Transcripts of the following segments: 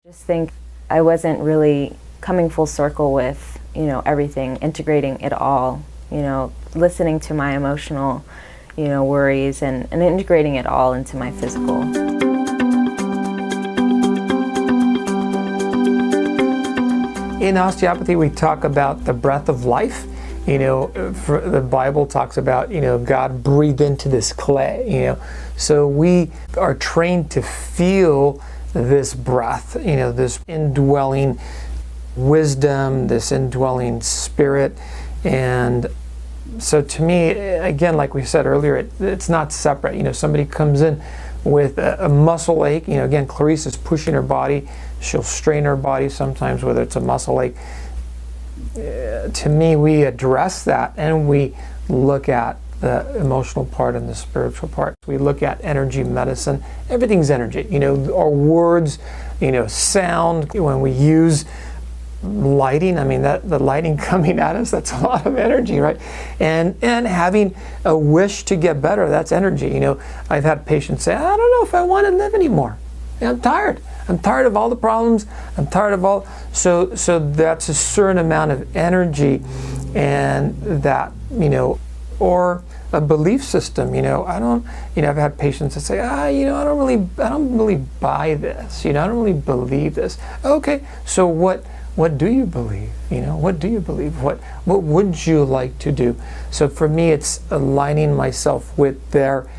Just think I wasn't really coming full circle with, everything, integrating it all, listening to my emotional, worries and integrating it all into my physical. In osteopathy, we talk about the breath of life. The Bible talks about, God breathed into this clay, So we are trained to feel this breath, this indwelling wisdom, this indwelling spirit. And so to me, again, like we said earlier, it's not separate. Somebody comes in with a muscle ache, again, Clarice is pushing her body. She'll strain her body sometimes, whether it's a muscle ache. To me, we address that and we look at the emotional part and the spiritual part. We look at energy medicine. Everything's energy. Our words, sound. When we use lighting, the lighting coming at us, that's a lot of energy, right? And having a wish to get better, that's energy. I've had patients say, I don't know if I want to live anymore. I'm tired. I'm tired of all the problems. I'm tired of all. So that's a certain amount of energy, and that, or a belief system. I've had patients that say, I don't really buy this. I don't really believe this. Okay, so what do you believe? What do you believe? What would you like to do? So for me, it's aligning myself with their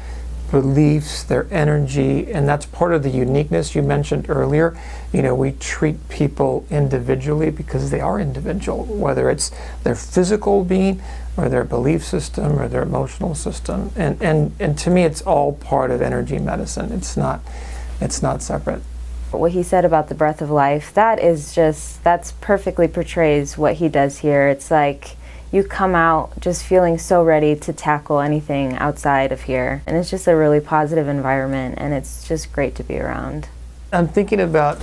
beliefs, their energy, and that's part of the uniqueness you mentioned earlier. We treat people individually because they are individual, whether it's their physical being or their belief system or their emotional system. And to me, it's all part of energy medicine. It's not separate. What he said about the breath of life, that's perfectly portrays what he does here. It's like you come out just feeling so ready to tackle anything outside of here. And it's just a really positive environment, and it's just great to be around. I'm thinking about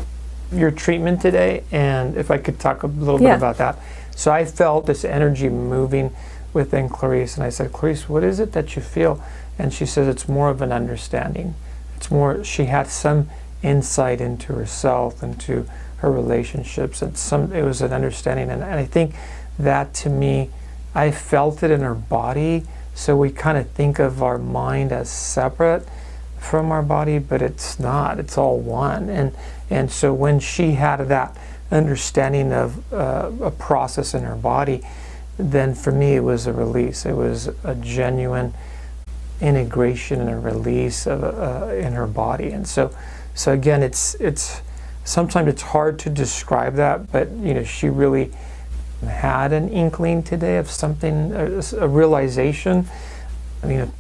your treatment today, and if I could talk a little bit about that. So I felt this energy moving within Clarice, and I said, Clarice, what is it that you feel? And she says it's more of an understanding. It's more, she had some insight into herself, into her relationships, and it was an understanding. And I think that, to me, I felt it in her body. So we kind of think of our mind as separate from our body, but it's not. It's all one. And so when she had that understanding of a process in her body, then for me it was a release. It was a genuine integration and a release of in her body. And so again, it's sometimes it's hard to describe that, but she really had an inkling today of something, a realization.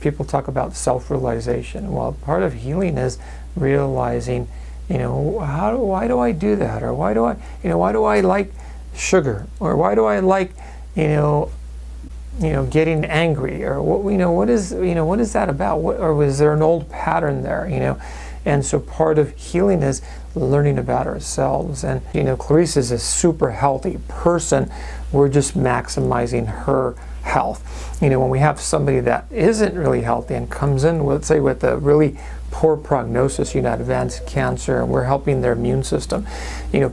People talk about self-realization. Well, part of healing is realizing, why do I do that? Or why do I like sugar? Or why do I like, getting angry? Or what is that about? Or was there an old pattern there? And so part of healing is learning about ourselves. And Clarice is a super healthy person. We're just maximizing her health. When we have somebody that isn't really healthy and comes in, let's say, with a really poor prognosis, advanced cancer, and we're helping their immune system.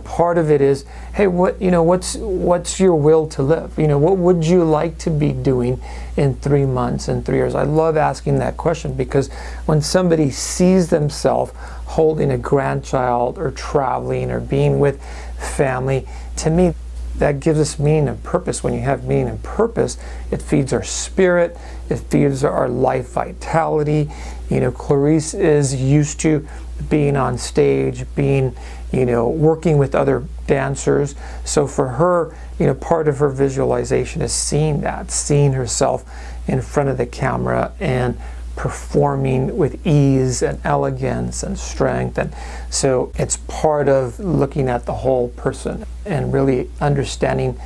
Part of it is, hey, what's your will to live? What would you like to be doing in 3 months, in 3 years? I love asking that question, because when somebody sees themselves holding a grandchild or traveling or being with family, to me, that gives us meaning and purpose. When you have meaning and purpose, it feeds our spirit, it feeds our life vitality. Clarice is used to being on stage, being, working with other dancers. So for her, part of her visualization is seeing herself in front of the camera and performing with ease and elegance and strength. And so it's part of looking at the whole person and really understanding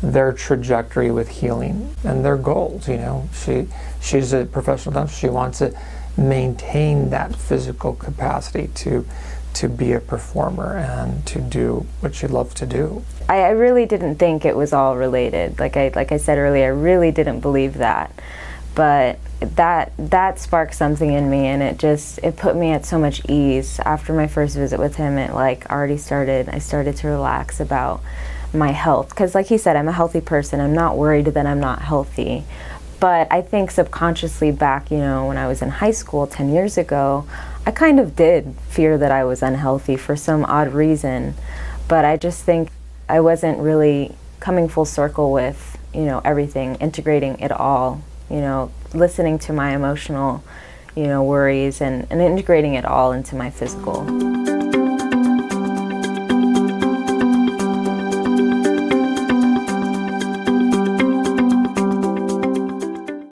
their trajectory with healing and their goals. She's a professional dancer. She wants to maintain that physical capacity to be a performer and to do what she loves to do. I really didn't think it was all related. Like I said earlier, I really didn't believe that. But that sparked something in me, and it put me at so much ease. After my first visit with him, I started to relax about my health, because like he said, I'm a healthy person. I'm not worried that I'm not healthy. But I think subconsciously back, when I was in high school 10 years ago, I kind of did fear that I was unhealthy for some odd reason. But I just think I wasn't really coming full circle with, everything, integrating it all, listening to my emotional, worries and integrating it all into my physical.